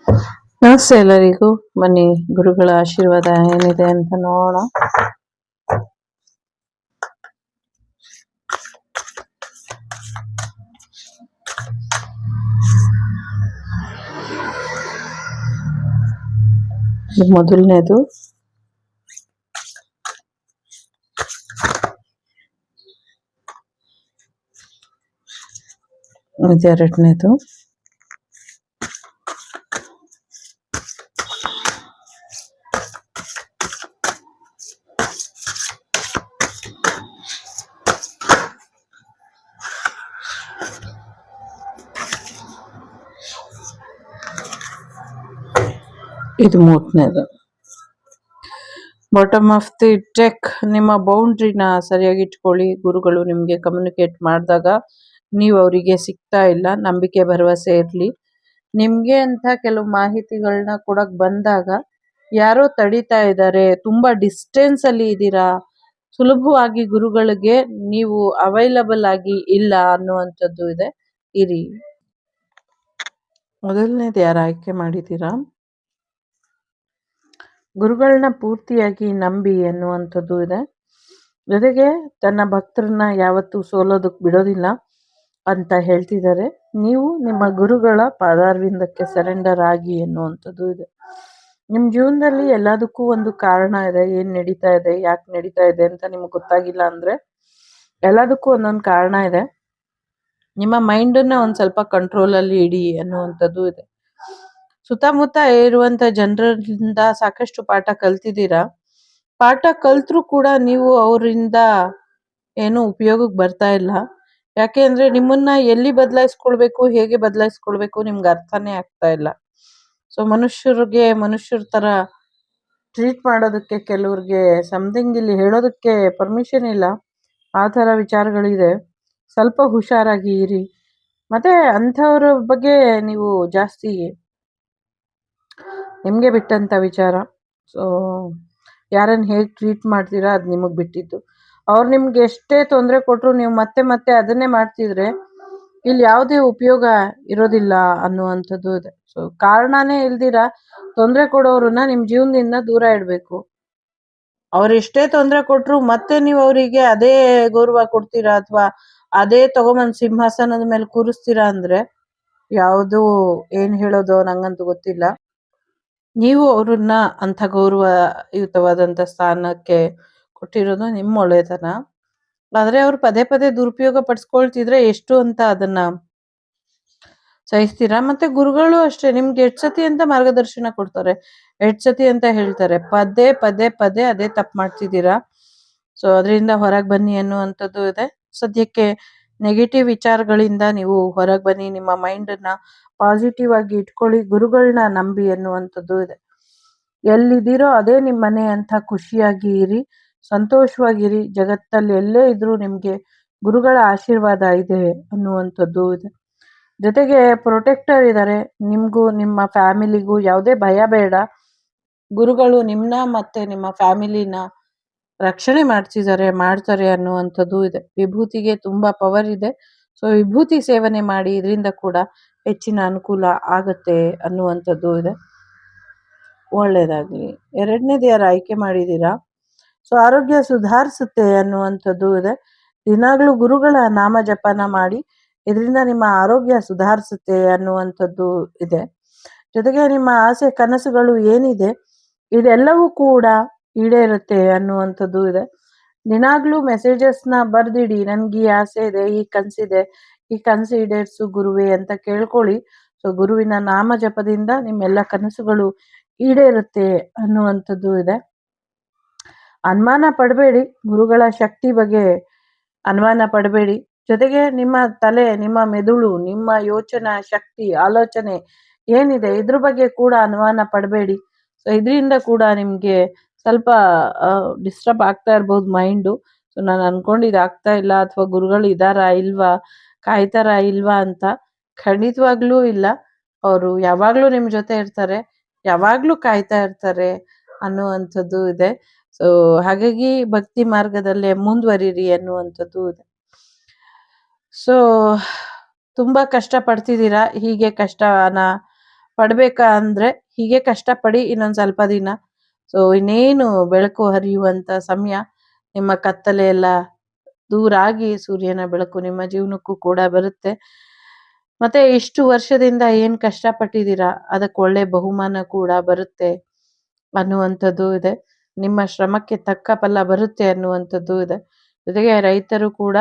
ನಮಸ್ತೆ ಎಲ್ಲರಿಗೂ. ಬನ್ನಿ ಗುರುಗಳ ಆಶೀರ್ವಾದ ಏನಿದೆ ಅಂತ ನೋಡೋಣ. ಮೊದಲನೇದು, ಎರಡನೇದು, ಇದು ಮೂರನೇದು. ಬಾಟಮ್ ಆಫ್ ದಿ ಡೆಕ್, ನಿಮ್ಮ ಬೌಂಡ್ರಿನ ಸರಿಯಾಗಿ ಇಟ್ಕೊಳ್ಳಿ. ಗುರುಗಳು ನಿಮಗೆ ಕಮ್ಯುನಿಕೇಟ್ ಮಾಡಿದಾಗ ನೀವು ಅವರಿಗೆ ಸಿಗ್ತಾ ಇಲ್ಲ, ನಂಬಿಕೆ ಭರವಸೆ ಇರಲಿ. ನಿಮಗೆ ಅಂತ ಕೆಲವು ಮಾಹಿತಿಗಳನ್ನ ಕೊಡಕ್ ಬಂದಾಗ ಯಾರೋ ತಡಿತಾ ಇದ್ದಾರೆ, ತುಂಬಾ ಡಿಸ್ಟೆನ್ಸ್ ಅಲ್ಲಿ ಇದ್ದೀರಾ, ಸುಲಭವಾಗಿ ಗುರುಗಳಿಗೆ ನೀವು ಅವೈಲಬಲ್ ಆಗಿ ಇಲ್ಲ ಅನ್ನುವಂಥದ್ದು ಇದೆ. ಇರಿ. ಮೊದಲನೇದು ಯಾರು ಆಯ್ಕೆ ಮಾಡಿದ್ದೀರಾ, ಗುರುಗಳನ್ನ ಪೂರ್ತಿಯಾಗಿ ನಂಬಿ ಅನ್ನುವಂಥದ್ದು ಇದೆ. ಜೊತೆಗೆ ತನ್ನ ಭಕ್ತರನ್ನ ಯಾವತ್ತೂ ಸೋಲೋದಕ್ಕೆ ಬಿಡೋದಿಲ್ಲ ಅಂತ ಹೇಳ್ತಿದ್ದಾರೆ. ನೀವು ನಿಮ್ಮ ಗುರುಗಳ ಪಾದಾರವಿಂದಕ್ಕೆ ಸರೆಂಡರ್ ಆಗಿ ಎನ್ನುವಂಥದ್ದು ಇದೆ. ನಿಮ್ಮ ಜೀವನದಲ್ಲಿ ಎಲ್ಲದಕ್ಕೂ ಒಂದು ಕಾರಣ ಇದೆ. ಏನ್ ನಡೀತಾ ಇದೆ, ಯಾಕೆ ನಡೀತಾ ಇದೆ ಅಂತ ನಿಮ್ಗೆ ಗೊತ್ತಾಗಿಲ್ಲ ಅಂದ್ರೆ ಎಲ್ಲದಕ್ಕೂ ಒಂದೊಂದು ಕಾರಣ ಇದೆ. ನಿಮ್ಮ ಮೈಂಡನ್ನ ಒಂದ್ ಸ್ವಲ್ಪ ಕಂಟ್ರೋಲ್ ಅಲ್ಲಿ ಇಡಿ ಅನ್ನುವಂಥದ್ದು ಇದೆ. ಸುತ್ತಮುತ್ತ ಇರುವಂತ ಜನರಿಂದ ಸಾಕಷ್ಟು ಪಾಠ ಕಲ್ತಿದ್ದೀರಾ. ಪಾಠ ಕಲ್ತ್ರು ಕೂಡ ನೀವು ಅವರಿಂದ ಏನು ಉಪಯೋಗಕ್ಕೆ ಬರ್ತಾ ಇಲ್ಲ. ಯಾಕೆ ಅಂದ್ರೆ ನಿಮ್ಮನ್ನ ಎಲ್ಲಿ ಬದಲಾಯಿಸ್ಕೊಳ್ಬೇಕು, ಹೇಗೆ ಬದಲಾಯಿಸ್ಕೊಳ್ಬೇಕು ನಿಮ್ಗೆ ಅರ್ಥನೇ ಆಗ್ತಾ ಇಲ್ಲ. ಸೊ ಮನುಷ್ಯರ ತರ ಟ್ರೀಟ್ ಮಾಡೋದಕ್ಕೆ ಕೆಲವ್ರಿಗೆ ಸಮಥಿಂಗ್ ಇಲ್ಲಿ ಹೇಳೋದಕ್ಕೆ ಪರ್ಮಿಷನ್ ಇಲ್ಲ. ಆ ಥರ ವಿಚಾರಗಳಿದೆ. ಸ್ವಲ್ಪ ಹುಷಾರಾಗಿ ಇರಿ. ಮತ್ತೆ ಅಂಥವ್ರ ಬಗ್ಗೆ ನೀವು ಜಾಸ್ತಿ ನಿಮಗೆ ಬಿಟ್ಟಂತ ವಿಚಾರ. ಸೊ ಯಾರನ್ನು ಹೇಗೆ ಟ್ರೀಟ್ ಮಾಡ್ತೀರಾ ಅದು ನಿಮಗೆ ಬಿಟ್ಟಿದ್ದು. ಅವ್ರು ನಿಮ್ಗೆ ಎಷ್ಟೇ ತೊಂದರೆ ಕೊಟ್ಟರು ನೀವು ಮತ್ತೆ ಮತ್ತೆ ಅದನ್ನೇ ಮಾಡ್ತಿದ್ರೆ ಇಲ್ಲಿ ಯಾವುದೇ ಉಪಯೋಗ ಇರೋದಿಲ್ಲ ಅನ್ನುವಂಥದ್ದು ಇದೆ. ಸೊ ಕಾರಣನೇ ಇಲ್ದಿರ ತೊಂದರೆ ಕೊಡೋರನ್ನ ನಿಮ್ಮ ಜೀವನದಿಂದ ದೂರ ಇಡಬೇಕು. ಅವ್ರು ಎಷ್ಟೇ ತೊಂದರೆ ಕೊಟ್ಟರು ಮತ್ತೆ ನೀವು ಅವರಿಗೆ ಅದೇ ಗೌರವ ಕೊಡ್ತೀರಾ ಅಥವಾ ಅದೇ ತಗೊಂಬಂದ್ ಸಿಂಹಾಸನದ ಮೇಲೆ ಕೂರಿಸ್ತೀರಾ ಅಂದ್ರೆ ಯಾವುದು ಏನ್ ಹೇಳೋದು ನಂಗಂತೂ ಗೊತ್ತಿಲ್ಲ. ನೀವು ಅವ್ರನ್ನ ಅಂಥ ಗೌರವಯುತವಾದಂಥ ಸ್ಥಾನಕ್ಕೆ ಕೊಟ್ಟಿರೋದು ನಿಮ್ಮ ಒಳ್ಳೆತನ. ಆದ್ರೆ ಅವ್ರು ಪದೇ ಪದೇ ದುರುಪಯೋಗ ಪಡಿಸ್ಕೊಳ್ತಿದ್ರೆ ಎಷ್ಟು ಅಂತ ಅದನ್ನ ಸಹಿಸ್ತೀರಾ. ಮತ್ತೆ ಗುರುಗಳು ಅಷ್ಟೇ, ನಿಮ್ಗೆ 8 ಸತಿ ಅಂತ ಮಾರ್ಗದರ್ಶನ ಕೊಡ್ತಾರೆ, 8 ಸತಿ ಅಂತ ಹೇಳ್ತಾರೆ. ಪದೇ ಪದೇ ಪದೇ ಅದೇ ತಪ್ಪು ಮಾಡ್ತಿದ್ದೀರಾ. ಸೊ ಅದರಿಂದ ಹೊರಗೆ ಬನ್ನಿ ಅನ್ನುವಂಥದ್ದು ಇದೆ. ಸದ್ಯಕ್ಕೆ ನೆಗೆಟಿವ್ ವಿಚಾರಗಳಿಂದ ನೀವು ಹೊರಗೆ ಬನ್ನಿ. ನಿಮ್ಮ ಮೈಂಡನ್ನ ಪಾಸಿಟಿವ್ ಆಗಿ ಇಟ್ಕೊಳ್ಳಿ. ಗುರುಗಳನ್ನ ನಂಬಿ ಅನ್ನುವಂಥದ್ದು ಇದೆ. ಎಲ್ಲಿದ್ದೀರೋ ಅದೇ ನಿಮ್ಮ ಮನೆ ಅಂತ ಖುಷಿಯಾಗಿ ಇರಿ, ಸಂತೋಷವಾಗಿರಿ. ಜಗತ್ತಲ್ಲಿ ಎಲ್ಲೇ ಇದ್ರೂ ನಿಮ್ಗೆ ಗುರುಗಳ ಆಶೀರ್ವಾದ ಇದೆ ಅನ್ನುವಂಥದ್ದು ಇದೆ. ಜೊತೆಗೆ ಪ್ರೊಟೆಕ್ಟರ್ ಇದ್ದಾರೆ. ನಿಮ್ಗೂ ನಿಮ್ಮ ಫ್ಯಾಮಿಲಿಗೂ ಯಾವುದೇ ಭಯ ಬೇಡ. ಗುರುಗಳು ನಿಮ್ನ ಮತ್ತೆ ನಿಮ್ಮ ಫ್ಯಾಮಿಲಿನ ರಕ್ಷಣೆ ಮಾಡ್ತಾರೆ ಅನ್ನುವಂಥದ್ದು ಇದೆ. ವಿಭೂತಿಗೆ ತುಂಬಾ ಪವರ್ ಇದೆ. ಸೊ ವಿಭೂತಿ ಸೇವನೆ ಮಾಡಿ, ಇದರಿಂದ ಕೂಡ ಹೆಚ್ಚಿನ ಅನುಕೂಲ ಆಗತ್ತೆ ಅನ್ನುವಂಥದ್ದು ಇದೆ. ಒಳ್ಳೇದಾಗ್ಲಿ. ಎರಡನೇದು ಯಾರು ಆಯ್ಕೆ ಮಾಡಿದ್ದೀರಾ, ಸೊ ಆರೋಗ್ಯ ಸುಧಾರಿಸುತ್ತೆ ಅನ್ನುವಂಥದ್ದು ಇದೆ. ದಿನಾಗ್ಲೂ ಗುರುಗಳ ನಾಮ ಜಪನ ಮಾಡಿ, ಇದರಿಂದ ನಿಮ್ಮ ಆರೋಗ್ಯ ಸುಧಾರಿಸುತ್ತೆ ಅನ್ನುವಂಥದ್ದು ಇದೆ. ಜೊತೆಗೆ ನಿಮ್ಮ ಆಸೆ ಕನಸುಗಳು ಏನಿದೆ ಇದೆಲ್ಲವೂ ಕೂಡ ಈಡೇರುತ್ತೆ ಅನ್ನುವಂಥದ್ದು ಇದೆ. ದಿನಾಗ್ಲೂ ಮೆಸೇಜಸ್ನ ಬರ್ದಿಡಿ, ನನ್ಗೆ ಈ ಆಸೆ ಇದೆ, ಈ ಕನಸಿದೆ, ಈ ಕನಸು ಈಡೇರಿಸು ಗುರುವೇ ಅಂತ ಕೇಳ್ಕೊಳ್ಳಿ. ಸೊ ಗುರುವಿನ ನಾಮ ಜಪದಿಂದ ನಿಮ್ಮೆಲ್ಲ ಕನಸುಗಳು ಈಡೇರುತ್ತೆ ಅನ್ನುವಂಥದ್ದು ಇದೆ. ಅನುಮಾನ ಪಡಬೇಡಿ, ಗುರುಗಳ ಶಕ್ತಿ ಬಗ್ಗೆ ಅನುಮಾನ ಪಡಬೇಡಿ. ಜೊತೆಗೆ ನಿಮ್ಮ ತಲೆ, ನಿಮ್ಮ ಮೆದುಳು, ನಿಮ್ಮ ಯೋಚನಾ ಶಕ್ತಿ, ಆಲೋಚನೆ ಏನಿದೆ ಇದ್ರ ಬಗ್ಗೆ ಕೂಡ ಅನುಮಾನ ಪಡಬೇಡಿ. ಸೊ ಇದರಿಂದ ಕೂಡ ನಿಮ್ಗೆ ಸ್ವಲ್ಪ ಡಿಸ್ಟರ್ಬ್ ಆಗ್ತಾ ಇರ್ಬೋದು ಮೈಂಡು. ಸೊ ನಾನು ಅನ್ಕೊಂಡಿದ್ದು ಆಗ್ತಾ ಇಲ್ಲ ಅಥವಾ ಗುರುಗಳು ಇದಾರಾ ಇಲ್ವಾ, ಕಾಯ್ತಾರಾ ಇಲ್ವಾ ಅಂತ. ಖಂಡಿತವಾಗ್ಲೂ ಇಲ್ಲ. ಅವರು ಯಾವಾಗ್ಲೂ ನಿಮ್ ಜೊತೆ ಇರ್ತಾರೆ, ಯಾವಾಗ್ಲೂ ಕಾಯ್ತಾ ಇರ್ತಾರೆ ಅನ್ನುವಂಥದ್ದು ಇದೆ. ಸೊ ಹಾಗಾಗಿ ಭಕ್ತಿ ಮಾರ್ಗದಲ್ಲೇ ಮುಂದುವರಿರಿ ಅನ್ನುವಂಥದ್ದು ಇದೆ. ಸೊ ತುಂಬಾ ಕಷ್ಟ ಪಡ್ತಿದ್ದೀರಾ. ಹೀಗೆ ಕಷ್ಟನ ಪಡ್ಬೇಕಾ ಅಂದ್ರೆ ಹೀಗೆ ಕಷ್ಟಪಡಿ ಇನ್ನೊಂದು ಸ್ವಲ್ಪ ದಿನ. ಸೊ ಇನ್ನೇನು ಬೆಳಕು ಹರಿಯುವಂತ ಸಮಯ, ನಿಮ್ಮ ಕತ್ತಲೆ ಎಲ್ಲ ದೂರಾಗಿ ಸೂರ್ಯನ ಬೆಳಕು ನಿಮ್ಮ ಜೀವನಕ್ಕೂ ಕೂಡ ಬರುತ್ತೆ. ಮತ್ತೆ ಇಷ್ಟು ವರ್ಷದಿಂದ ಏನ್ ಕಷ್ಟಪಟ್ಟಿದ್ದೀರಾ ಅದಕ್ಕೆ ಒಳ್ಳೆ ಬಹುಮಾನ ಕೂಡ ಬರುತ್ತೆ ಅನ್ನುವಂಥದ್ದು ಇದೆ. ನಿಮ್ಮ ಶ್ರಮಕ್ಕೆ ತಕ್ಕ ಫಲ ಬರುತ್ತೆ ಅನ್ನುವಂಥದ್ದು ಇದೆ. ಜೊತೆಗೆ ರೈತರು ಕೂಡ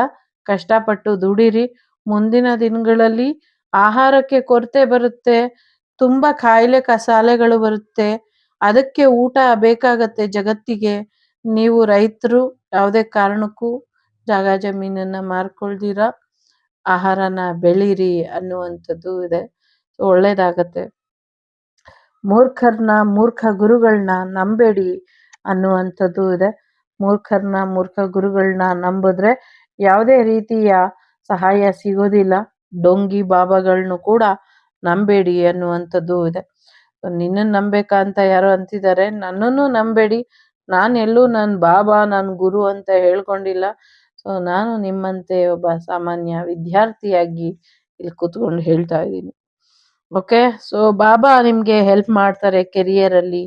ಕಷ್ಟಪಟ್ಟು ದುಡಿರಿ. ಮುಂದಿನ ದಿನಗಳಲ್ಲಿ ಆಹಾರಕ್ಕೆ ಕೊರತೆ ಬರುತ್ತೆ, ತುಂಬಾ ಕಾಯಿಲೆ ಕಸಾಲೆಗಳು ಬರುತ್ತೆ, ಅದಕ್ಕೆ ಊಟ ಬೇಕಾಗತ್ತೆ ಜಗತ್ತಿಗೆ. ನೀವು ರೈತರು ಯಾವುದೇ ಕಾರಣಕ್ಕೂ ಜಾಗ ಜಮೀನನ್ನ ಮಾರ್ಕೊಳ್ದಿರ ಆಹಾರನ ಬೆಳೀರಿ ಅನ್ನುವಂಥದ್ದು ಇದೆ. ಒಳ್ಳೇದಾಗತ್ತೆ. ಮೂರ್ಖ ಗುರುಗಳನ್ನ ನಂಬೇಡಿ ಅನ್ನುವಂಥದ್ದು ಇದೆ. ಮೂರ್ಖ ಗುರುಗಳನ್ನ ನಂಬಿದ್ರೆ ಯಾವುದೇ ರೀತಿಯ ಸಹಾಯ ಸಿಗೋದಿಲ್ಲ. ಡೊಂಗಿ ಬಾಬಾಗಳನ್ನು ಕೂಡ ನಂಬೇಡಿ ಅನ್ನುವಂಥದ್ದು ಇದೆ. ನಿನ್ನನ್ನು ನಂಬೇಕಾ ಅಂತ ಯಾರೋ ಅಂತಿದ್ದಾರೆ, ನನ್ನನ್ನು ನಂಬೇಡಿ. ನಾನೆಲ್ಲೂ ನನ್ನ ಬಾಬಾ ನನ್ನ ಗುರು ಅಂತ ಹೇಳ್ಕೊಂಡಿಲ್ಲ. ಸೊ ನಾನು ನಿಮ್ಮಂತೆ ಒಬ್ಬ ಸಾಮಾನ್ಯ ವಿದ್ಯಾರ್ಥಿಯಾಗಿ ಇಲ್ಲಿ ಕೂತ್ಕೊಂಡು ಹೇಳ್ತಾ ಇದ್ದೀನಿ. ಓಕೆ, ಸೊ ಬಾಬಾ ನಿಮ್ಗೆ ಹೆಲ್ಪ್ ಮಾಡ್ತಾರೆ ಕೆರಿಯರಲ್ಲಿ,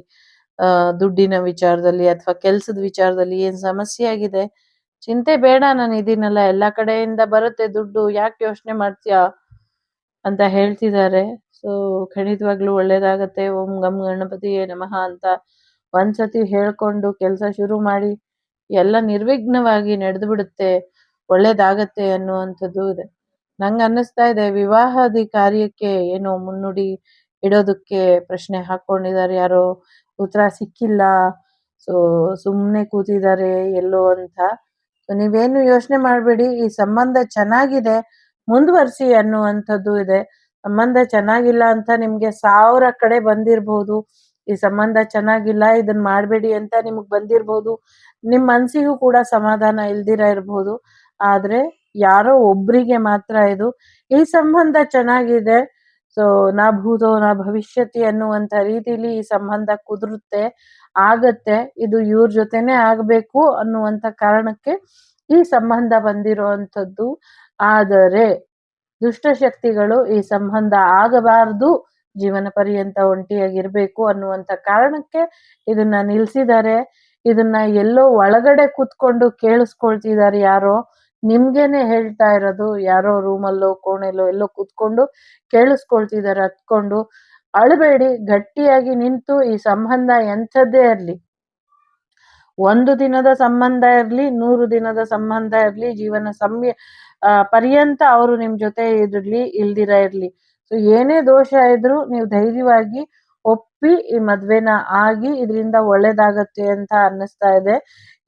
ದುಡ್ಡಿನ ವಿಚಾರದಲ್ಲಿ ಅಥವಾ ಕೆಲ್ಸದ ವಿಚಾರದಲ್ಲಿ ಏನ್ ಸಮಸ್ಯೆ ಆಗಿದೆ ಚಿಂತೆ ಬೇಡ, ನಾನು ಇದೀನಲ್ಲ, ಎಲ್ಲಾ ಕಡೆಯಿಂದ ಬರುತ್ತೆ ದುಡ್ಡು, ಯಾಕೆ ಯೋಚನೆ ಮಾಡ್ತೀಯಾ ಅಂತ ಹೇಳ್ತಿದ್ದಾರೆ. ಸೊ ಖಂಡಿತವಾಗ್ಲೂ ಒಳ್ಳೇದಾಗತ್ತೆ. ಓಂ ಗಂ ಗಣಪತಿಯೇ ನಮಃ ಅಂತ ಒಂದ್ಸತಿ ಹೇಳ್ಕೊಂಡು ಕೆಲಸ ಶುರು ಮಾಡಿ, ಎಲ್ಲ ನಿರ್ವಿಘ್ನವಾಗಿ ನಡೆದು ಬಿಡುತ್ತೆ, ಒಳ್ಳೇದಾಗತ್ತೆ ಅನ್ನುವಂಥದ್ದು ಇದೆ. ನಂಗೆ ಅನ್ನಿಸ್ತಾ ಇದೆ ವಿವಾಹಾದಿ ಕಾರ್ಯಕ್ಕೆ ಏನೋ ಮುನ್ನುಡಿ ಇಡೋದಕ್ಕೆ ಪ್ರಶ್ನೆ ಹಾಕೊಂಡಿದ್ದಾರೆ ಯಾರೋ, ಉತ್ತರ ಸಿಕ್ಕಿಲ್ಲ. ಸೊ ಸುಮ್ಮನೆ ಕೂತಿದ್ದಾರೆ ಎಲ್ಲೋ ಅಂತ. ಸೊ ನೀವೇನು ಯೋಚನೆ ಮಾಡಬೇಡಿ, ಈ ಸಂಬಂಧ ಚೆನ್ನಾಗಿದೆ, ಮುಂದುವರಿಸಿ ಅನ್ನುವಂಥದ್ದು ಇದೆ. ಸಂಬಂಧ ಚೆನ್ನಾಗಿಲ್ಲ ಅಂತ ನಿಮ್ಗೆ 1000 ಕಡೆ ಬಂದಿರ್ಬೋದು. ಈ ಸಂಬಂಧ ಚೆನ್ನಾಗಿಲ್ಲ ಇದನ್ನ ಮಾಡಬೇಡಿ ಅಂತ ನಿಮಗ್ ಬಂದಿರ್ಬೋದು. ನಿಮ್ ಮನ್ಸಿಗೂ ಕೂಡ ಸಮಾಧಾನ ಇಲ್ದಿರ ಇರ್ಬೋದು. ಆದ್ರೆ ಯಾರೋ ಒಬ್ರಿಗೆ ಮಾತ್ರ ಇದು ಈ ಸಂಬಂಧ ಚೆನ್ನಾಗಿದೆ, ಸೊ ನಾ ಭೂತೋ ನಾ ಭವಿಷ್ಯತಿ ಅನ್ನುವಂತ ರೀತಿಲಿ ಈ ಸಂಬಂಧ ಕುದುರುತ್ತೆ, ಆಗತ್ತೆ, ಇದು ಇವ್ರ ಜೊತೆನೆ ಆಗ್ಬೇಕು ಅನ್ನುವಂತ ಕಾರಣಕ್ಕೆ ಈ ಸಂಬಂಧ ಬಂದಿರುವಂತದ್ದು. ಆದರೆ ದುಷ್ಟಶಕ್ತಿಗಳು ಈ ಸಂಬಂಧ ಆಗಬಾರದು, ಜೀವನ ಪರ್ಯಂತ ಒಂಟಿಯಾಗಿರ್ಬೇಕು ಅನ್ನುವಂತ ಕಾರಣಕ್ಕೆ ಇದನ್ನ ನಿಲ್ಸಿದ್ದಾರೆ. ಇದನ್ನ ಎಲ್ಲೋ ಒಳಗಡೆ ಕೂತ್ಕೊಂಡು ಕೇಳಿಸ್ಕೊಳ್ತಿದ್ದಾರೆ ಯಾರೋ, ನಿಮ್ಗೇನೆ ಹೇಳ್ತಾ ಇರೋದು, ಯಾರೋ ರೂಮಲ್ಲೋ ಕೋಣೆಲ್ಲೋ ಎಲ್ಲೋ ಕೂತ್ಕೊಂಡು ಕೇಳಿಸ್ಕೊಳ್ತಿದ್ದಾರೆ ಹತ್ಕೊಂಡು. ಅಳಬೇಡಿ, ಗಟ್ಟಿಯಾಗಿ ನಿಂತು ಈ ಸಂಬಂಧ ಎಂಥದ್ದೇ ಇರ್ಲಿ, 1 ದಿನದ ಸಂಬಂಧ ಇರ್ಲಿ, 100 ದಿನದ ಸಂಬಂಧ ಇರ್ಲಿ, ಜೀವನ ಪರ್ಯಂತ ಅವರು ನಿಮ್ ಜೊತೆ ಇರ್ಲಿ ಇಲ್ದಿರ ಇರ್ಲಿ, ಸೊ ಏನೇ ದೋಷ ಇದ್ರು ನೀವು ಧೈರ್ಯವಾಗಿ ಒಪ್ಪಿ ಈ ಮದ್ವೆನ ಆಗಿ, ಇದರಿಂದ ಒಳ್ಳೇದಾಗತ್ತೆ ಅಂತ ಅನ್ನಿಸ್ತಾ ಇದೆ.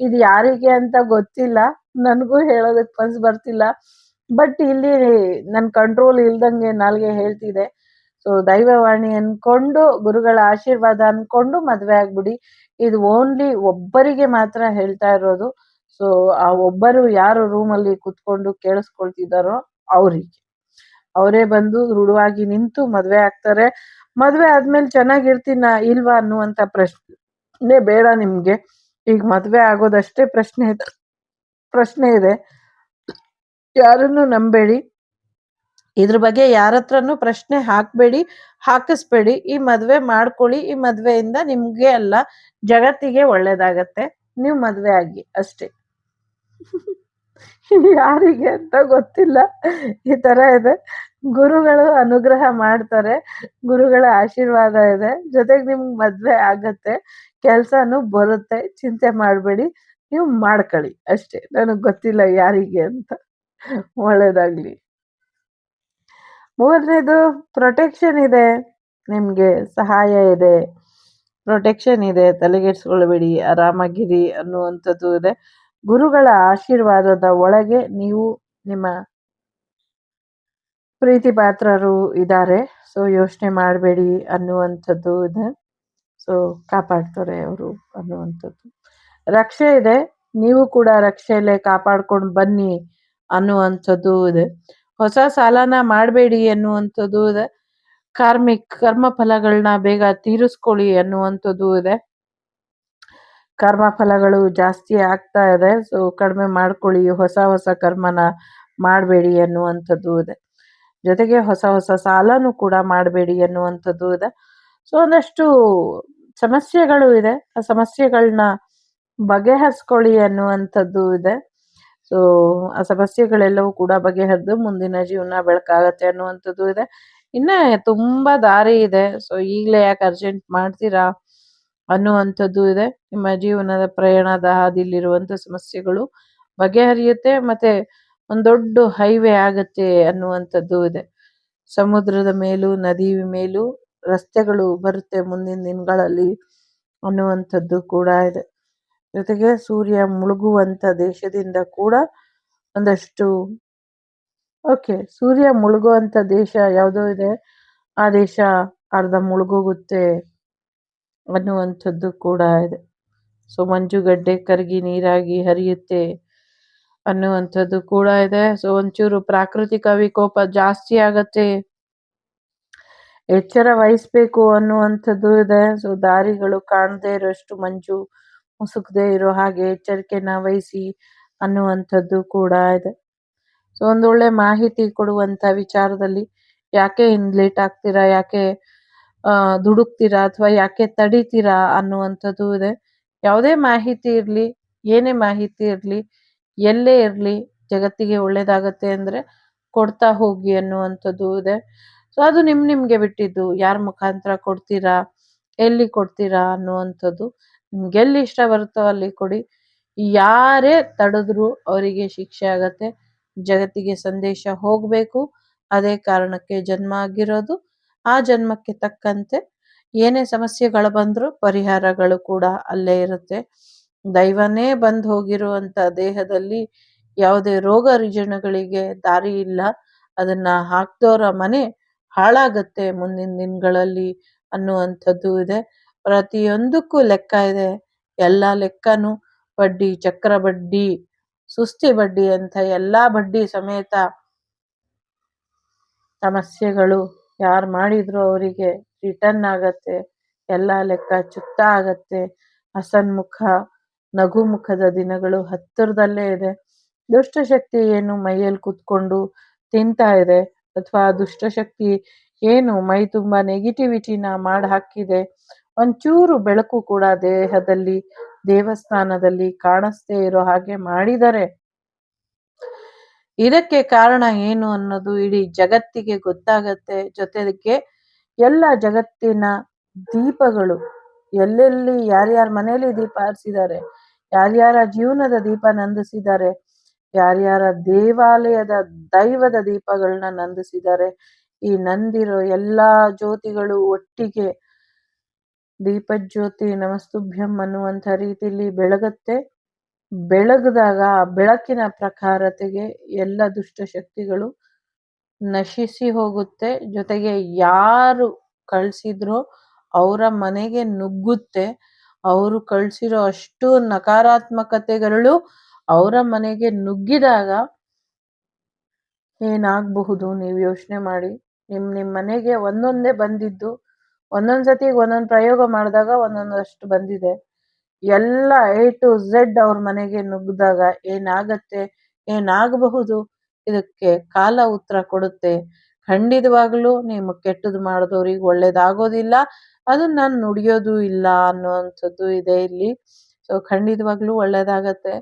ಇದು ಯಾರಿಗೆ ಅಂತ ಗೊತ್ತಿಲ್ಲ, ನನಗೂ ಹೇಳೋದಕ್ ಮನ್ಸ್ ಬರ್ತಿಲ್ಲ, ಬಟ್ ಇಲ್ಲಿ ನನ್ ಕಂಟ್ರೋಲ್ ಇಲ್ದಂಗೆ ನಾಲ್ಗೆ ಹೇಳ್ತಿದೆ. ಸೊ ದೈವವಾಣಿ ಅನ್ಕೊಂಡು, ಗುರುಗಳ ಆಶೀರ್ವಾದ ಅನ್ಕೊಂಡು ಮದ್ವೆ ಆಗ್ಬಿಡಿ. ಇದು ಓನ್ಲಿ ಒಬ್ಬರಿಗೆ ಮಾತ್ರ ಹೇಳ್ತಾ ಇರೋದು. ಸೊ ಆ ಒಬ್ಬರು ಯಾರು ರೂಮಲ್ಲಿ ಕುತ್ಕೊಂಡು ಕೇಳಿಸ್ಕೊಳ್ತಿದಾರೋ ಅವರೇ ಬಂದು ದೃಢವಾಗಿ ನಿಂತು ಮದ್ವೆ ಆಗ್ತಾರೆ. ಮದ್ವೆ ಆದ್ಮೇಲೆ ಚೆನ್ನಾಗಿರ್ತೀನ ಇಲ್ವಾ ಅನ್ನುವಂತ ಪ್ರಶ್ನೆ ಬೇಡ ನಿಮ್ಗೆ. ಈಗ ಮದ್ವೆ ಆಗೋದಷ್ಟೇ ಪ್ರಶ್ನೆ ಇದೆ. ಯಾರನ್ನು ನಂಬೇಡಿ, ಇದ್ರ ಬಗ್ಗೆ ಯಾರತ್ರನು ಪ್ರಶ್ನೆ ಹಾಕಿಸ್ಬೇಡಿ. ಈ ಮದ್ವೆ ಮಾಡ್ಕೊಳ್ಳಿ, ಈ ಮದ್ವೆಯಿಂದ ನಿಮ್ಗೆ ಅಲ್ಲ ಜಗತ್ತಿಗೆ ಒಳ್ಳೇದಾಗತ್ತೆ, ನೀವು ಮದ್ವೆ ಆಗಿ ಅಷ್ಟೇ. ಯಾರಿಗೆ ಅಂತ ಗೊತ್ತಿಲ್ಲ, ಈ ತರ ಇದೆ. ಗುರುಗಳು ಅನುಗ್ರಹ ಮಾಡ್ತಾರೆ, ಗುರುಗಳ ಆಶೀರ್ವಾದ ಇದೆ, ಜೊತೆಗೆ ನಿಮ್ಗೆ ಮದ್ವೆ ಆಗತ್ತೆ, ಕೆಲ್ಸನೂ ಬರುತ್ತೆ, ಚಿಂತೆ ಮಾಡ್ಬೇಡಿ, ನೀವು ಮಾಡ್ಕೊಳ್ಳಿ ಅಷ್ಟೇ. ನನಗ್ ಗೊತ್ತಿಲ್ಲ ಯಾರಿಗೆ ಅಂತ. ಒಳ್ಳೇದಾಗ್ಲಿ. 3ನೇದು ಪ್ರೊಟೆಕ್ಷನ್ ಇದೆ, ನಿಮ್ಗೆ ಸಹಾಯ ಇದೆ, ಪ್ರೊಟೆಕ್ಷನ್ ಇದೆ, ತಲೆಗೆಡ್ಸ್ಕೊಳ್ಬೇಡಿ, ಆರಾಮಾಗಿರಿ ಅನ್ನುವಂಥದ್ದು ಇದೆ. ಗುರುಗಳ ಆಶೀರ್ವಾದದ ಒಳಗೆ ನೀವು ನಿಮ್ಮ ಪ್ರೀತಿ ಪಾತ್ರರು ಇದ್ದಾರೆ, ಸೊ ಯೋಚನೆ ಮಾಡಬೇಡಿ ಅನ್ನುವಂಥದ್ದು ಇದೆ. ಸೊ ಕಾಪಾಡ್ತಾರೆ ಅವರು ಅನ್ನುವಂಥದ್ದು. ರಕ್ಷೆ ಇದೆ, ನೀವು ಕೂಡ ರಕ್ಷೆಯಲ್ಲೇ ಕಾಪಾಡ್ಕೊಂಡು ಬನ್ನಿ ಅನ್ನುವಂಥದ್ದು ಇದೆ. ಹೊಸ ಸಾಲನ ಮಾಡಬೇಡಿ ಅನ್ನುವಂಥದ್ದು ಇದೆ. ಕರ್ಮ ಫಲಗಳನ್ನ ಬೇಗ ತೀರಿಸ್ಕೊಳ್ಳಿ ಅನ್ನುವಂಥದ್ದು ಇದೆ. ಕರ್ಮ ಫಲಗಳು ಜಾಸ್ತಿ ಆಗ್ತಾ ಇದೆ, ಸೊ ಕಡಿಮೆ ಮಾಡ್ಕೊಳ್ಳಿ, ಹೊಸ ಕರ್ಮನ ಮಾಡಬೇಡಿ ಅನ್ನುವಂಥದ್ದು ಇದೆ. ಜೊತೆಗೆ ಹೊಸ ಹೊಸ ಸಾಲನೂ ಕೂಡ ಮಾಡಬೇಡಿ ಅನ್ನುವಂಥದ್ದು ಇದೆ. ಸೊ ಒಂದಷ್ಟು ಸಮಸ್ಯೆಗಳು ಇದೆ, ಆ ಸಮಸ್ಯೆಗಳನ್ನ ಬಗೆಹರಿಸ್ಕೊಳ್ಳಿ ಅನ್ನುವಂಥದ್ದು ಇದೆ. ಸೊ ಆ ಸಮಸ್ಯೆಗಳೆಲ್ಲವೂ ಕೂಡ ಬಗೆಹರಿದು ಮುಂದಿನ ಜೀವನ ಬೆಳಕಾಗತ್ತೆ ಅನ್ನುವಂಥದ್ದು ಇದೆ. ಇನ್ನ ತುಂಬಾ ದಾರಿ ಇದೆ. ಸೊ ಈಗಲೇ ಯಾಕೆ ಅರ್ಜೆಂಟ್ ಮಾಡ್ತೀರಾ ಅನ್ನುವಂಥದ್ದು ಇದೆ. ನಿಮ್ಮ ಜೀವನದ ಪ್ರಯಾಣದ ಹಾದಿಲಿರುವಂಥ ಸಮಸ್ಯೆಗಳು ಬಗೆಹರಿಯುತ್ತೆ, ಮತ್ತೆ ಒಂದು ದೊಡ್ಡ ಹೈವೇ ಆಗತ್ತೆ ಅನ್ನುವಂಥದ್ದು ಇದೆ. ಸಮುದ್ರದ ಮೇಲೂ ನದಿ ಮೇಲೂ ರಸ್ತೆಗಳು ಬರುತ್ತೆ ಮುಂದಿನ ದಿನಗಳಲ್ಲಿ ಅನ್ನುವಂಥದ್ದು ಕೂಡ ಇದೆ. ಜೊತೆಗೆ ಸೂರ್ಯ ಮುಳುಗುವಂತ ದೇಶದಿಂದ ಕೂಡ ಒಂದಷ್ಟು ಸೂರ್ಯ ಮುಳುಗುವಂತ ದೇಶ ಯಾವುದೋ ಇದೆ, ಆ ದೇಶ ಅರ್ಧ ಮುಳುಗೋಗುತ್ತೆ ಅನ್ನುವಂಥದ್ದು ಕೂಡ ಇದೆ. ಸೊ ಮಂಜುಗಡ್ಡೆ ಕರಗಿ ನೀರಾಗಿ ಹರಿಯುತ್ತೆ ಅನ್ನುವಂಥದ್ದು ಕೂಡ ಇದೆ. ಸೊ ಒಂಚೂರು ಪ್ರಾಕೃತಿಕ ವಿಕೋಪ ಜಾಸ್ತಿ ಆಗತ್ತೆ, ಎಚ್ಚರ ವಹಿಸ್ಬೇಕು ಅನ್ನುವಂಥದ್ದು ಇದೆ. ಸೊ ದಾರಿಗಳು ಕಾಣದೇ ಇರೋಷ್ಟು ಮಂಜು ಮುಸುಕದೇ ಇರೋ ಹಾಗೆ ಎಚ್ಚರಿಕೆನ ವಹಿಸಿ ಅನ್ನುವಂಥದ್ದು ಕೂಡ ಇದೆ. ಸೊ ಒಂದೊಳ್ಳೆ ಮಾಹಿತಿ ಕೊಡುವಂತ ವಿಚಾರದಲ್ಲಿ ಯಾಕೆ ಲೇಟ್ ಆಗ್ತೀರಾ, ಯಾಕೆ ದುಡುಕ್ತೀರಾ ಅಥವಾ ಯಾಕೆ ತಡಿತೀರಾ ಅನ್ನುವಂಥದ್ದು ಇದೆ. ಯಾವುದೇ ಮಾಹಿತಿ ಇರಲಿ, ಏನೇ ಮಾಹಿತಿ ಇರಲಿ, ಎಲ್ಲೇ ಇರಲಿ, ಜಗತ್ತಿಗೆ ಒಳ್ಳೇದಾಗತ್ತೆ ಅಂದ್ರೆ ಕೊಡ್ತಾ ಹೋಗಿ ಅನ್ನುವಂಥದ್ದು ಇದೆ. ಸೊ ಅದು ನಿಮ್ಗೆ ಬಿಟ್ಟಿದ್ದು, ಯಾರ ಮುಖಾಂತರ ಕೊಡ್ತೀರಾ, ಎಲ್ಲಿ ಕೊಡ್ತೀರಾ ಅನ್ನುವಂಥದ್ದು. ನಿಮ್ಗೆ ಎಲ್ಲಿ ಇಷ್ಟ ಬರುತ್ತೋ ಅಲ್ಲಿ ಕೊಡಿ. ಯಾರೇ ತಡೆದ್ರು ಅವರಿಗೆ ಶಿಕ್ಷೆ ಆಗತ್ತೆ. ಜಗತ್ತಿಗೆ ಸಂದೇಶ ಹೋಗ್ಬೇಕು, ಅದೇ ಕಾರಣಕ್ಕೆ ಜನ್ಮ ಆಗಿರೋದು. ಆ ಜನ್ಮಕ್ಕೆ ತಕ್ಕಂತೆ ಏನೇ ಸಮಸ್ಯೆಗಳು ಬಂದ್ರು ಪರಿಹಾರಗಳು ಕೂಡ ಅಲ್ಲೇ ಇರುತ್ತೆ. ದೈವನೇ ಬಂದು ಹೋಗಿರುವಂತ ದೇಹದಲ್ಲಿ ಯಾವುದೇ ರೋಗ ರುಜಿನಗಳಿಗೆ ದಾರಿ ಇಲ್ಲ. ಅದನ್ನ ಹಾಕ್ದೋರ ಮನೆ ಹಾಳಾಗತ್ತೆ ಮುಂದಿನ ದಿನಗಳಲ್ಲಿ ಅನ್ನುವಂಥದ್ದು ಇದೆ. ಪ್ರತಿಯೊಂದಕ್ಕೂ ಲೆಕ್ಕ ಇದೆ. ಎಲ್ಲಾ ಲೆಕ್ಕನು ಬಡ್ಡಿ, ಚಕ್ರ ಬಡ್ಡಿ, ಸುಸ್ತಿ ಬಡ್ಡಿ ಅಂತ ಎಲ್ಲಾ ಬಡ್ಡಿ ಸಮೇತ ಸಮಸ್ಯೆಗಳು ಯಾರು ಮಾಡಿದ್ರು ಅವರಿಗೆ ರಿಟರ್ನ್ ಆಗತ್ತೆ. ಎಲ್ಲಾ ಲೆಕ್ಕ ಚುಕ್ತ ಆಗತ್ತೆ. ಹಸನ್ಮುಖ ನಗುಮುಖದ ದಿನಗಳು ಹತ್ತಿರದಲ್ಲೇ ಇದೆ. ದುಷ್ಟಶಕ್ತಿ ಏನು ಮೈಯಲ್ಲಿ ಕುತ್ಕೊಂಡು ತಿಂತಾ ಇದೆ, ಅಥವಾ ದುಷ್ಟಶಕ್ತಿ ಏನು ಮೈ ತುಂಬಾ ನೆಗೆಟಿವಿಟಿನ ಮಾಡಿ ಹಾಕಿದೆ, ಒಂಚೂರು ಬೆಳಕು ಕೂಡ ದೇಹದಲ್ಲಿ, ದೇವಸ್ಥಾನದಲ್ಲಿ ಕಾಣಿಸ್ದೇ ಇರೋ ಹಾಗೆ ಮಾಡಿದರೆ ಇದಕ್ಕೆ ಕಾರಣ ಏನು ಅನ್ನೋದು ಇಡೀ ಜಗತ್ತಿಗೆ ಗೊತ್ತಾಗತ್ತೆ. ಜೊತೆಗೆ ಎಲ್ಲ ಜಗತ್ತಿನ ದೀಪಗಳು ಎಲ್ಲೆಲ್ಲಿ ಯಾರ್ಯಾರ ಮನೆಯಲ್ಲಿ ದೀಪ ಹರಿಸಿದ್ದಾರೆ, ಯಾರ್ಯಾರ ಜೀವನದ ದೀಪ ನಂದಿಸಿದ್ದಾರೆ, ಯಾರ್ಯಾರ ದೇವಾಲಯದ ದೈವದ ದೀಪಗಳನ್ನ ನಂದಿಸಿದ್ದಾರೆ, ಈ ನಂದಿರೋ ಎಲ್ಲಾ ಜ್ಯೋತಿಗಳು ಒಟ್ಟಿಗೆ ದೀಪಜ್ಯೋತಿ ನಮಸ್ತುಭ್ಯಂ ಅನ್ನುವಂಥ ರೀತಿಯಲ್ಲಿ ಬೆಳಗತ್ತೆ. ಬೆಳಗಿದಾಗ ಬೆಳಕಿನ ಪ್ರಖರತೆಗೆ ಎಲ್ಲ ದುಷ್ಟಶಕ್ತಿಗಳು ನಶಿಸಿ ಹೋಗುತ್ತೆ. ಜೊತೆಗೆ ಯಾರು ಕಳ್ಸಿದ್ರೋ ಅವರ ಮನೆಗೆ ನುಗ್ಗುತ್ತೆ. ಅವರು ಕಳ್ಸಿರೋ ಅಷ್ಟು ನಕಾರಾತ್ಮಕತೆಗಳು ಅವರ ಮನೆಗೆ ನುಗ್ಗಿದಾಗ ಏನಾಗಬಹುದು ನೀವು ಯೋಚನೆ ಮಾಡಿ. ನಿಮ್ ಮನೆಗೆ ಒಂದೊಂದೇ ಬಂದಿದ್ದು, ಒಂದೊಂದ್ಸತಿ ಒಂದೊಂದು ಪ್ರಯೋಗ ಮಾಡಿದಾಗ ಒಂದೊಂದಷ್ಟು ಬಂದಿದೆ. ಎಲ್ಲ A to Z ಅವ್ರ ಮನೆಗೆ ನುಗ್ಗಿದಾಗ ಏನಾಗತ್ತೆ, ಏನಾಗಬಹುದು, ಇದಕ್ಕೆ ಕಾಲ ಉತ್ತರ ಕೊಡುತ್ತೆ. ಖಂಡಿತವಾಗ್ಲೂ ನೀವು ಕೆಟ್ಟದ್ದು ಮಾಡಿದವ್ರಿಗೆ ಒಳ್ಳೇದಾಗೋದಿಲ್ಲ, ಅದನ್ನ ನಾನು ನುಡಿಯೋದು ಇಲ್ಲ ಅನ್ನುವಂಥದ್ದು ಇದೆ ಇಲ್ಲಿ. ಸೊ ಖಂಡಿತವಾಗ್ಲೂ ಒಳ್ಳೇದಾಗತ್ತೆ.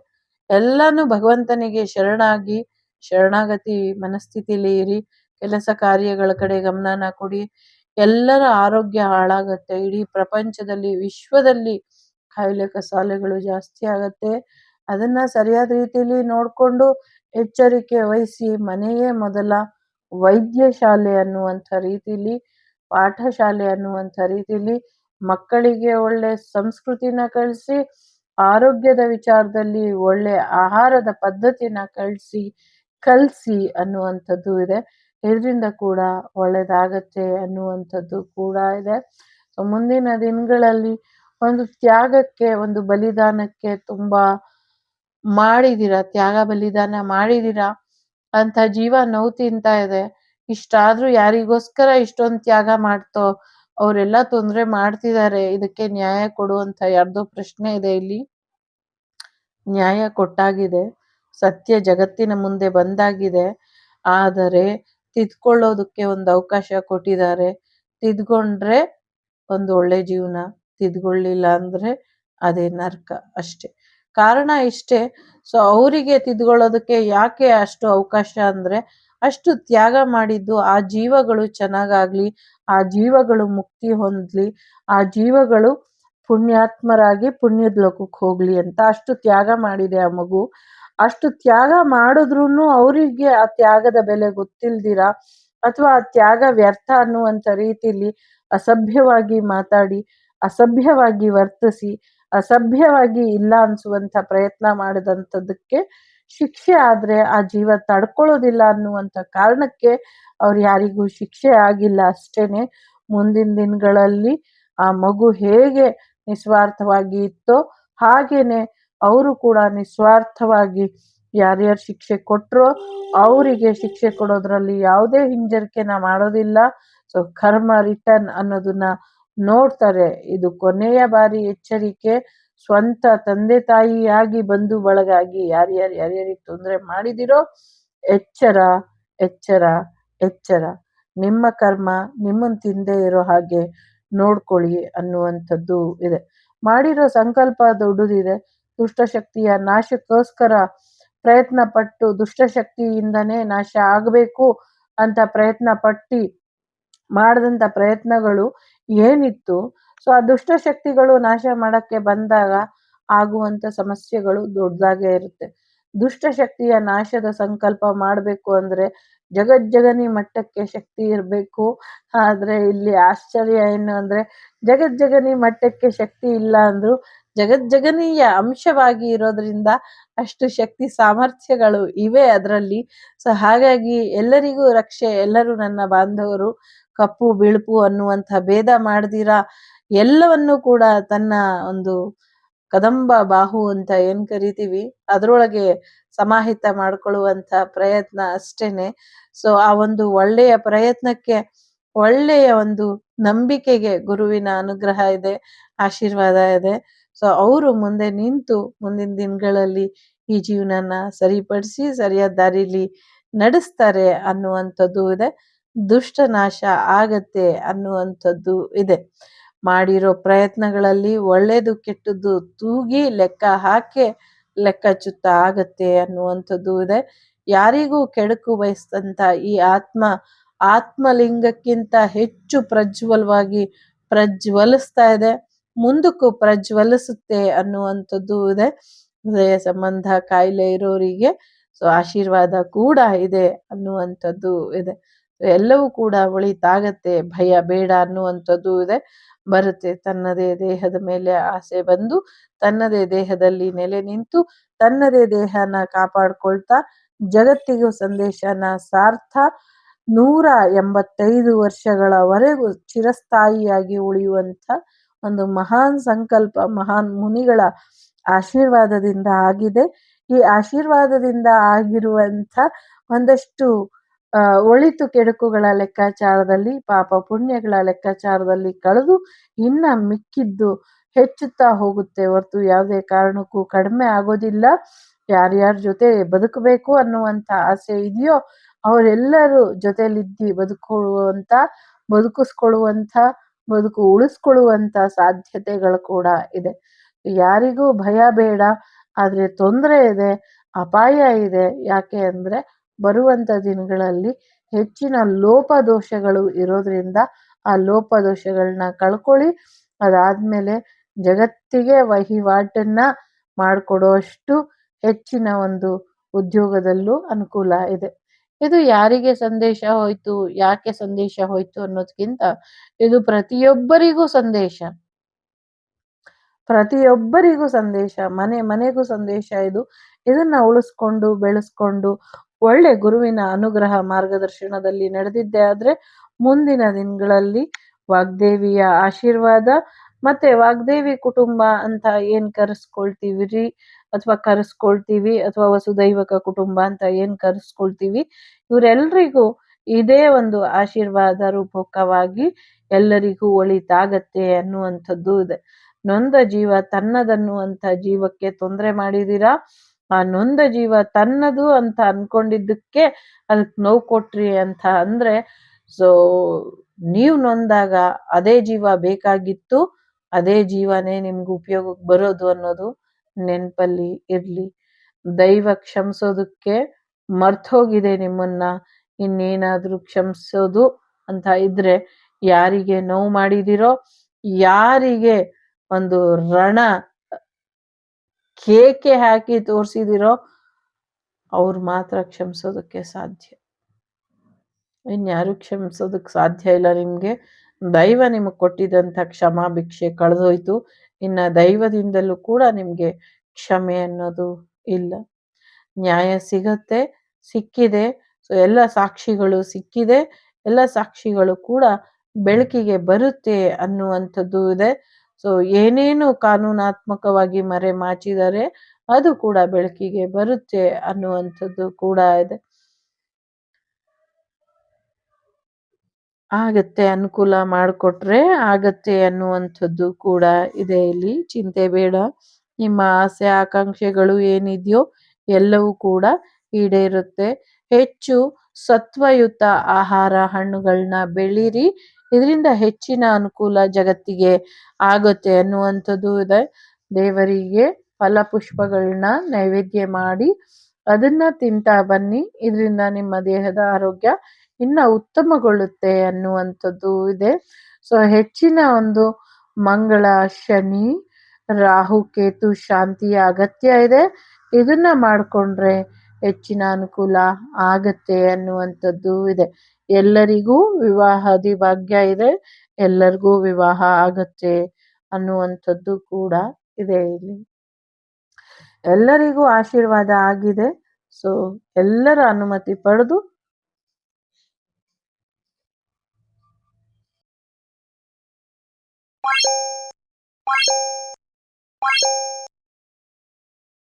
ಎಲ್ಲಾನು ಭಗವಂತನಿಗೆ ಶರಣಾಗಿ ಶರಣಾಗತಿ ಮನಸ್ಥಿತಿಲಿ ಇರಿ. ಕೆಲಸ ಕಾರ್ಯಗಳ ಕಡೆ ಗಮನನ ಕೊಡಿ. ಎಲ್ಲರ ಆರೋಗ್ಯ ಹಾಳಾಗತ್ತೆ. ಇಡೀ ಪ್ರಪಂಚದಲ್ಲಿ, ವಿಶ್ವದಲ್ಲಿ ಕಾಯಿಲೆ ಕಸಾಲೆಗಳು ಜಾಸ್ತಿ ಆಗತ್ತೆ. ಅದನ್ನ ಸರಿಯಾದ ರೀತಿಯಲ್ಲಿ ನೋಡ್ಕೊಂಡು ಎಚ್ಚರಿಕೆ ವಹಿಸಿ ಮನೆಯೇ ಮೊದಲ ವೈದ್ಯ ಶಾಲೆ ಅನ್ನುವಂಥ ರೀತಿಲಿ, ಪಾಠಶಾಲೆ ಅನ್ನುವಂಥ ರೀತಿಲಿ ಮಕ್ಕಳಿಗೆ ಒಳ್ಳೆ ಸಂಸ್ಕೃತಿನ ಕಳಿಸಿ, ಆರೋಗ್ಯದ ವಿಚಾರದಲ್ಲಿ ಒಳ್ಳೆ ಆಹಾರದ ಪದ್ಧತಿನ ಕಲಿಸಿ ಅನ್ನುವಂಥದ್ದು ಇದೆ. ಇದರಿಂದ ಕೂಡ ಒಳ್ಳೇದಾಗತ್ತೆ ಅನ್ನುವಂಥದ್ದು ಕೂಡ ಇದೆ. ಸೊ ಮುಂದಿನ ದಿನಗಳಲ್ಲಿ ಒಂದು ತ್ಯಾಗಕ್ಕೆ, ಒಂದು ಬಲಿದಾನಕ್ಕೆ ತುಂಬಾ ಮಾಡಿದೀರ, ತ್ಯಾಗ ಬಲಿದಾನ ಮಾಡಿದೀರ ಅಂತ ಜೀವ ನೋವು ತಿಂತಾ ಇದೆ. ಇಷ್ಟಾದ್ರೂ ಯಾರಿಗೋಸ್ಕರ ಇಷ್ಟೊಂದು ತ್ಯಾಗ ಮಾಡ್ತೋ ಅವರೆಲ್ಲ ತೊಂದ್ರೆ ಮಾಡ್ತಿದ್ದಾರೆ, ಇದಕ್ಕೆ ನ್ಯಾಯ ಕೊಡುವಂತ ಯಾರ್ದೋ ಪ್ರಶ್ನೆ ಇದೆ ಇಲ್ಲಿ. ನ್ಯಾಯ ಕೊಟ್ಟಾಗಿದೆ, ಸತ್ಯ ಜಗತ್ತಿನ ಮುಂದೆ ಬಂದಾಗಿದೆ. ಆದರೆ ತಿದ್ಕೊಳ್ಳೋದಕ್ಕೆ ಒಂದು ಅವಕಾಶ ಕೊಟ್ಟಿದ್ದಾರೆ. ತಿದ್ಕೊಂಡ್ರೆ ಒಂದು ಒಳ್ಳೆ ಜೀವನ, ತಿದ್ಕೊಳ್ಳಿಲ್ಲ ಅಂದ್ರೆ ಅದೇ ನರ್ಕ ಅಷ್ಟೆ. ಕಾರಣ ಇಷ್ಟೇ. ಸೊ ಅವರಿಗೆ ತಿದ್ಕೊಳ್ಳೋದಕ್ಕೆ ಯಾಕೆ ಅಷ್ಟು ಅವಕಾಶ ಅಂದ್ರೆ, ಅಷ್ಟು ತ್ಯಾಗ ಮಾಡಿದ್ದು ಆ ಜೀವಗಳು ಚೆನ್ನಾಗಾಗ್ಲಿ, ಆ ಜೀವಗಳು ಮುಕ್ತಿ ಹೊಂದ್ಲಿ, ಆ ಜೀವಗಳು ಪುಣ್ಯಾತ್ಮರಾಗಿ ಪುಣ್ಯದ ಲೋಕಕ್ಕೆ ಹೋಗ್ಲಿ ಅಂತ ಅಷ್ಟು ತ್ಯಾಗ ಮಾಡಿದೆ ಆ ಮಗು. ಅಷ್ಟು ತ್ಯಾಗ ಮಾಡಿದ್ರುನು ಅವರಿಗೆ ಆ ತ್ಯಾಗದ ಬೆಲೆ ಗೊತ್ತಿಲ್ದಿರ, ಅಥವಾ ಆ ತ್ಯಾಗ ವ್ಯರ್ಥ ಅನ್ನುವಂಥ ರೀತಿಲಿ ಅಸಭ್ಯವಾಗಿ ಮಾತಾಡಿ, ಅಸಭ್ಯವಾಗಿ ವರ್ತಿಸಿ, ಅಸಭ್ಯವಾಗಿ ಇಲ್ಲ ಅನ್ಸುವಂಥ ಪ್ರಯತ್ನ ಮಾಡಿದಂಥದ್ದಕ್ಕೆ ಶಿಕ್ಷೆ ಆದ್ರೆ ಆ ಜೀವ ತಡ್ಕೊಳ್ಳೋದಿಲ್ಲ ಅನ್ನುವಂಥ ಕಾರಣಕ್ಕೆ ಅವ್ರು ಯಾರಿಗೂ ಶಿಕ್ಷೆ ಆಗಿಲ್ಲ ಅಷ್ಟೇನೆ. ಮುಂದಿನ ದಿನಗಳಲ್ಲಿ ಆ ಮಗು ಹೇಗೆ ನಿಸ್ವಾರ್ಥವಾಗಿ ಇತ್ತೋ ಹಾಗೇನೆ ಅವರು ಕೂಡ ನಿಸ್ವಾರ್ಥವಾಗಿ ಯಾರ್ಯಾರು ಶಿಕ್ಷೆ ಕೊಟ್ರೋ ಅವರಿಗೆ ಶಿಕ್ಷೆ ಕೊಡೋದ್ರಲ್ಲಿ ಯಾವುದೇ ಹಿಂಜರಿಕೆನ ಮಾಡೋದಿಲ್ಲ. ಸೊ ಕರ್ಮ ರಿಟರ್ನ್ ಅನ್ನೋದನ್ನ ನೋಡ್ತಾರೆ. ಇದು ಕೊನೆಯ ಬಾರಿ ಎಚ್ಚರಿಕೆ. ಸ್ವಂತ ತಂದೆ ತಾಯಿಯಾಗಿ ಬಂಧು ಬಳಗಾಗಿ ಯಾರ್ಯಾರಿಗೆ ತೊಂದರೆ ಮಾಡಿದಿರೋ, ಎಚ್ಚರ ಎಚ್ಚರ ಎಚ್ಚರ. ನಿಮ್ಮ ಕರ್ಮ ನಿಮ್ಮನ್ ತಿಂದೇ ಇರೋ ಹಾಗೆ ನೋಡ್ಕೊಳ್ಳಿ ಅನ್ನುವಂಥದ್ದು ಇದೆ. ಮಾಡಿರೋ ಸಂಕಲ್ಪ ದೊಡ್ಡದಿದೆ. ದುಷ್ಟಶಕ್ತಿಯ ನಾಶಕ್ಕೋಸ್ಕರ ಪ್ರಯತ್ನ ಪಟ್ಟು ದುಷ್ಟಶಕ್ತಿಯಿಂದನೇ ನಾಶ ಆಗಬೇಕು ಅಂತ ಪ್ರಯತ್ನ ಪಟ್ಟಿ ಮಾಡಿದಂಥ ಪ್ರಯತ್ನಗಳು ಏನಿತ್ತು, ಸೊ ಆ ದುಷ್ಟಶಕ್ತಿಗಳು ನಾಶ ಮಾಡಕ್ಕೆ ಬಂದಾಗ ಆಗುವಂಥ ಸಮಸ್ಯೆಗಳು ದೊಡ್ಡದಾಗೇ ಇರುತ್ತೆ. ದುಷ್ಟಶಕ್ತಿಯ ನಾಶದ ಸಂಕಲ್ಪ ಮಾಡಬೇಕು ಅಂದ್ರೆ ಜಗಜ್ಜಗನಿ ಮಟ್ಟಕ್ಕೆ ಶಕ್ತಿ ಇರಬೇಕು. ಆದ್ರೆ ಇಲ್ಲಿ ಆಶ್ಚರ್ಯ ಏನು ಅಂದ್ರೆ, ಜಗಜ್ಜಗನಿ ಮಟ್ಟಕ್ಕೆ ಶಕ್ತಿ ಇಲ್ಲ ಅಂದ್ರು ಜಗಜ್ಜಗನೀಯ ಅಂಶವಾಗಿ ಇರೋದ್ರಿಂದ ಅಷ್ಟು ಶಕ್ತಿ ಸಾಮರ್ಥ್ಯಗಳು ಇವೆ ಅದರಲ್ಲಿ. ಸೊ ಹಾಗಾಗಿ ಎಲ್ಲರಿಗೂ ರಕ್ಷೆ, ಎಲ್ಲರೂ ನನ್ನ ಬಾಂಧವರು, ಕಪ್ಪು ಬಿಳುಪು ಅನ್ನುವಂಥ ಭೇದ ಮಾಡ್ದಿರ ಎಲ್ಲವನ್ನು ಕೂಡ ತನ್ನ ಒಂದು ಕದಂಬ ಬಾಹು ಅಂತ ಏನ್ ಕರಿತೀವಿ ಅದ್ರೊಳಗೆ ಸಮಾಹಿತ ಮಾಡ್ಕೊಳ್ಳುವಂಥ ಪ್ರಯತ್ನ ಅಷ್ಟೇನೆ. ಸೊ ಆ ಒಂದು ಒಳ್ಳೆಯ ಪ್ರಯತ್ನಕ್ಕೆ, ಒಳ್ಳೆಯ ಒಂದು ನಂಬಿಕೆಗೆ ಗುರುವಿನ ಅನುಗ್ರಹ ಇದೆ, ಆಶೀರ್ವಾದ ಇದೆ. ಸೊ ಅವರು ಮುಂದೆ ನಿಂತು ಮುಂದಿನ ದಿನಗಳಲ್ಲಿ ಈ ಜೀವನನ ಸರಿಪಡಿಸಿ ಸರಿಯಾದ ದಾರಿಲಿ ನಡೆಸ್ತಾರೆ ಅನ್ನುವಂಥದ್ದು ಇದೆ. ದುಷ್ಟ ನಾಶ ಆಗತ್ತೆ ಅನ್ನುವಂಥದ್ದು ಇದೆ. ಮಾಡಿರೋ ಪ್ರಯತ್ನಗಳಲ್ಲಿ ಒಳ್ಳೇದು ಕೆಟ್ಟದ್ದು ತೂಗಿ ಲೆಕ್ಕ ಹಾಕಿ ಲೆಕ್ಕಚ್ಯುತ ಆಗತ್ತೆ ಅನ್ನುವಂಥದ್ದು ಇದೆ. ಯಾರಿಗೂ ಕೆಡುಕು ಬಯಸಿದಂತ ಈ ಆತ್ಮಲಿಂಗಕ್ಕಿಂತ ಹೆಚ್ಚು ಪ್ರಜ್ವಲವಾಗಿ ಪ್ರಜ್ವಲಿಸ್ತಾ ಇದೆ, ಮುಂದಕ್ಕೂ ಪ್ರಜ್ವಲಿಸುತ್ತೆ ಅನ್ನುವಂಥದ್ದು ಇದೆ. ಹೃದಯ ಸಂಬಂಧ ಕಾಯಿಲೆ ಇರೋರಿಗೆ ಸೊ ಆಶೀರ್ವಾದ ಕೂಡ ಇದೆ ಅನ್ನುವಂಥದ್ದು ಇದೆ. ಎಲ್ಲವೂ ಕೂಡ ಒಳಿತಾಗತ್ತೆ, ಭಯ ಬೇಡ ಅನ್ನುವಂಥದ್ದು ಇದೆ. ಬರುತ್ತೆ. ತನ್ನದೇ ದೇಹದ ಮೇಲೆ ಆಸೆ ಬಂದು ತನ್ನದೇ ದೇಹದಲ್ಲಿ ನೆಲೆ ನಿಂತು ತನ್ನದೇ ದೇಹನ ಕಾಪಾಡ್ಕೊಳ್ತಾ ಜಗತ್ತಿಗೂ ಸಂದೇಶನ ಸಾರ್ಥ 185 ವರ್ಷಗಳವರೆಗೂ ಚಿರಸ್ಥಾಯಿಯಾಗಿ ಉಳಿಯುವಂಥ ಒಂದು ಮಹಾನ್ ಸಂಕಲ್ಪ ಮಹಾನ್ ಮುನಿಗಳ ಆಶೀರ್ವಾದದಿಂದ ಆಗಿದೆ. ಈ ಆಶೀರ್ವಾದದಿಂದ ಆಗಿರುವಂಥ ಒಂದಷ್ಟು ಒಳಿತು ಕೆಡುಕುಗಳ ಲೆಕ್ಕಾಚಾರದಲ್ಲಿ, ಪಾಪ ಪುಣ್ಯಗಳ ಲೆಕ್ಕಾಚಾರದಲ್ಲಿ ಕಳೆದು ಇನ್ನ ಮಿಕ್ಕಿದ್ದು ಹೆಚ್ಚುತ್ತಾ ಹೋಗುತ್ತೆ ಹೊರತು ಯಾವುದೇ ಕಾರಣಕ್ಕೂ ಕಡಿಮೆ ಆಗೋದಿಲ್ಲ. ಯಾರ್ಯಾರ ಜೊತೆ ಬದುಕಬೇಕು ಅನ್ನುವಂಥ ಆಸೆ ಇದೆಯೋ ಅವರೆಲ್ಲರೂ ಜೊತೆಲಿದ್ದಿ ಬದುಕಿಸ್ಕೊಳ್ಳುವಂಥ ಬದುಕು ಉಳಿಸ್ಕೊಳ್ಳುವಂಥ ಸಾಧ್ಯತೆಗಳು ಕೂಡ ಇದೆ. ಯಾರಿಗೂ ಭಯ ಬೇಡ, ಆದ್ರೆ ತೊಂದರೆ ಇದೆ, ಅಪಾಯ ಇದೆ. ಯಾಕೆ ಅಂದ್ರೆ ಬರುವಂತ ದಿನಗಳಲ್ಲಿ ಹೆಚ್ಚಿನ ಲೋಪದೋಷಗಳು ಇರೋದ್ರಿಂದ ಆ ಲೋಪದೋಷಗಳನ್ನ ಕಳ್ಕೊಳ್ಳಿ. ಅದಾದ್ಮೇಲೆ ಜಗತ್ತಿಗೆ ವಹಿವಾಟನ್ನ ಮಾಡಿಕೊಡುವಷ್ಟು ಹೆಚ್ಚಿನ ಒಂದು ಉದ್ಯೋಗದಲ್ಲೂ ಅನುಕೂಲ ಇದೆ. ಇದು ಯಾರಿಗೆ ಸಂದೇಶ ಹೋಯ್ತು, ಯಾಕೆ ಸಂದೇಶ ಹೋಯ್ತು ಅನ್ನೋದಕ್ಕಿಂತ ಇದು ಪ್ರತಿಯೊಬ್ಬರಿಗೂ ಸಂದೇಶ, ಪ್ರತಿಯೊಬ್ಬರಿಗೂ ಸಂದೇಶ, ಮನೆ ಮನೆಗೂ ಸಂದೇಶ. ಇದನ್ನ ಉಳಿಸ್ಕೊಂಡು ಬೆಳೆಸ್ಕೊಂಡು ಒಳ್ಳೆ ಗುರುವಿನ ಅನುಗ್ರಹ ಮಾರ್ಗದರ್ಶನದಲ್ಲಿ ನಡೆದಿದ್ದೆ ಆದ್ರೆ ಮುಂದಿನ ದಿನಗಳಲ್ಲಿ ವಾಗ್ದೇವಿಯ ಆಶೀರ್ವಾದ ಮತ್ತೆ ವಾಗ್ದೇವಿ ಕುಟುಂಬ ಅಂತ ಏನ್ ಕರೆಸ್ಕೊಳ್ತೀವಿ ಅಥವಾ ವಸುದೈವಕ ಕುಟುಂಬ ಅಂತ ಏನ್ ಕರೆಸ್ಕೊಳ್ತೀವಿ, ಇವರೆಲ್ರಿಗೂ ಇದೇ ಒಂದು ಆಶೀರ್ವಾದ ರೂಪಕವಾಗಿ ಎಲ್ಲರಿಗೂ ಒಳಿತಾಗತ್ತೆ ಅನ್ನುವಂಥದ್ದು ಇದೆ. ನೊಂದ ಜೀವ ತನ್ನದನ್ನುವಂಥ ಜೀವಕ್ಕೆ ತೊಂದರೆ ಮಾಡಿದಿರಾ, ಆ ನೊಂದ ಜೀವ ತನ್ನದು ಅಂತ ಅನ್ಕೊಂಡಿದ್ದಕ್ಕೆ ಅದಕ್ಕೆ ನೋವು ಕೊಟ್ರಿ ಅಂತ ಅಂದ್ರೆ, ಸೊ ನೀವು ನೊಂದಾಗ ಅದೇ ಜೀವ ಬೇಕಾಗಿತ್ತು, ಅದೇ ಜೀವನೇ ನಿಮ್ಗೆ ಉಪಯೋಗಕ್ಕೆ ಬರೋದು ಅನ್ನೋದು ನೆನ್ಪಲ್ಲಿ ಇರ್ಲಿ. ದೈವ ಕ್ಷಮಿಸೋದಕ್ಕೆ ಮರ್ತೋಗಿದೆ ನಿಮ್ಮನ್ನ. ಇನ್ನೇನಾದ್ರೂ ಕ್ಷಮಿಸೋದು ಅಂತ ಇದ್ರೆ, ಯಾರಿಗೆ ನೋವು ಮಾಡಿದಿರೋ, ಯಾರಿಗೆ ಒಂದು ರಣ ಕೇಕೆ ಹಾಕಿ ತೋರ್ಸಿದಿರೋ ಅವ್ರು ಮಾತ್ರ ಕ್ಷಮಿಸೋದಕ್ಕೆ ಸಾಧ್ಯ. ಇನ್ಯಾರು ಕ್ಷಮಿಸೋದಕ್ಕೆ ಸಾಧ್ಯ ಇಲ್ಲ. ನಿಮ್ಗೆ ದೈವ ನಿಮಗೆ ಕೊಟ್ಟಿದ್ದಂಥ ಕ್ಷಮಾ ಭಿಕ್ಷೆ ಕಳೆದೋಯ್ತು. ಇನ್ನ ದೈವದಿಂದಲೂ ಕೂಡ ನಿಮ್ಗೆ ಕ್ಷಮೆ ಅನ್ನೋದು ಇಲ್ಲ. ನ್ಯಾಯ ಸಿಗತ್ತೆ, ಸಿಕ್ಕಿದೆ. ಸೊ ಎಲ್ಲ ಸಾಕ್ಷಿಗಳು ಸಿಕ್ಕಿದೆ, ಎಲ್ಲ ಸಾಕ್ಷಿಗಳು ಕೂಡ ಬೆಳಕಿಗೆ ಬರುತ್ತೆ ಅನ್ನುವಂಥದ್ದು ಇದೆ. ಸೊ ಏನೇನು ಕಾನೂನಾತ್ಮಕವಾಗಿ ಮರೆ ಮಾಚಿದರೆ ಅದು ಕೂಡ ಬೆಳಕಿಗೆ ಬರುತ್ತೆ ಅನ್ನುವಂಥದ್ದು ಕೂಡ ಇದೆ. ಆಗತ್ತೆ, ಅನುಕೂಲ ಮಾಡಿಕೊಟ್ರೆ ಆಗತ್ತೆ ಅನ್ನುವಂಥದ್ದು ಕೂಡ ಇದೆ. ಇಲ್ಲಿ ಚಿಂತೆ ಬೇಡ. ನಿಮ್ಮ ಆಸೆ ಆಕಾಂಕ್ಷೆಗಳು ಏನಿದೆಯೋ ಎಲ್ಲವೂ ಕೂಡ ಈಡೇರುತ್ತೆ. ಹೆಚ್ಚು ಸತ್ವಯುತ ಆಹಾರ ಹಣ್ಣುಗಳನ್ನ ಬೆಳೀರಿ, ಇದರಿಂದ ಹೆಚ್ಚಿನ ಅನುಕೂಲ ಜಗತ್ತಿಗೆ ಆಗುತ್ತೆ ಅನ್ನುವಂಥದ್ದು ಇದೆ. ದೇವರಿಗೆ ಫಲಪುಷ್ಪಗಳನ್ನ ನೈವೇದ್ಯ ಮಾಡಿ ಅದನ್ನ ತಿಂತಾ ಬನ್ನಿ, ಇದರಿಂದ ನಿಮ್ಮ ದೇಹದ ಆರೋಗ್ಯ ಇನ್ನ ಉತ್ತಮಗೊಳ್ಳುತ್ತೆ ಅನ್ನುವಂಥದ್ದು ಇದೆ. ಸೊ ಹೆಚ್ಚಿನ ಒಂದು ಮಂಗಳ, ಶನಿ, ರಾಹು, ಕೇತು ಶಾಂತಿಯ ಅಗತ್ಯ ಇದೆ. ಇದನ್ನ ಮಾಡಿಕೊಂಡ್ರೆ ಹೆಚ್ಚಿನ ಅನುಕೂಲ ಆಗತ್ತೆ ಅನ್ನುವಂಥದ್ದು ಇದೆ. ಎಲ್ಲರಿಗೂ ವಿವಾಹಾದಿ ಭಾಗ್ಯ ಇದೆ, ಎಲ್ಲರಿಗೂ ವಿವಾಹ ಆಗತ್ತೆ ಅನ್ನುವಂಥದ್ದು ಕೂಡ ಇದೆ. ಇಲ್ಲಿ ಎಲ್ಲರಿಗೂ ಆಶೀರ್ವಾದ ಆಗಿದೆ. ಸೊ ಎಲ್ಲರ ಅನುಮತಿ ಪಡೆದು